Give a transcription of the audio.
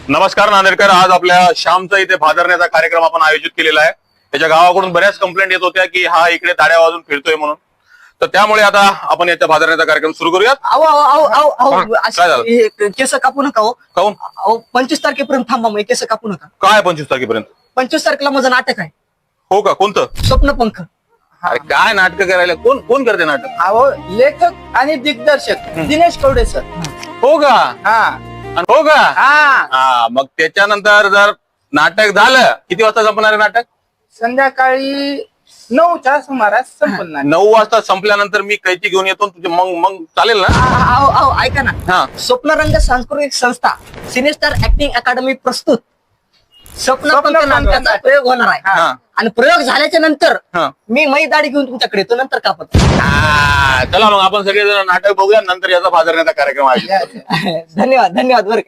नमस्कार नांदेडकर. आज आपल्या श्यामचा इथे भादरण्याचा कार्यक्रम आपण आयोजित केलेला आहे. त्याच्या गावाकडून बऱ्याच कंप्लेंट येत होत्या की हा इकडे ताड्या वाजून फिरतोय म्हणून. तर त्यामुळे आता आपण याच्या भादरण्याचा कार्यक्रम सुरू करूयात. काय झालं? केस कापू नका हो. काहून? 25 तारखेपर्यंत थांबा, मग केस कापू नका. काय 25 तारखेपर्यंत? 25 तारखेला माझं नाटक आहे, हो का? कोणतं? स्वप्नपंख. अरे काय नाटक करायला? कोण कोण करते नाटक? अहो, लेखक आणि दिग्दर्शक दिनेश कवडे सर. हो का? हा हो का? हा हा, मग त्याच्यानंतर जर नाटक झालं, किती वाजता संपणार आहे नाटक? संध्याकाळी 9च्या सुमारास संपन्न. 9 वाजता संपल्यानंतर मी कैची घेऊन येतो. तुझे मग मग चालेल ना? ऐका ना, हा. स्वप्नरंग सांस्कृतिक संस्था सिनेस्टार ऍक्टिंग अकादमी प्रस्तुत स्वप्नपंख स्वप्नपंख नाटकाचा प्रयोग होणार आहे. हा. आणि प्रयोग झाल्याच्या नंतर हा. मी मै दाढी घेऊन तुमच्याकडे येतो, नंतर कापत. हा, चला मग आपण सगळेजण नाटक बघूया, नंतर याचा भादरण्याचा कार्यक्रम आहे. धन्यवाद धन्यवाद बरं.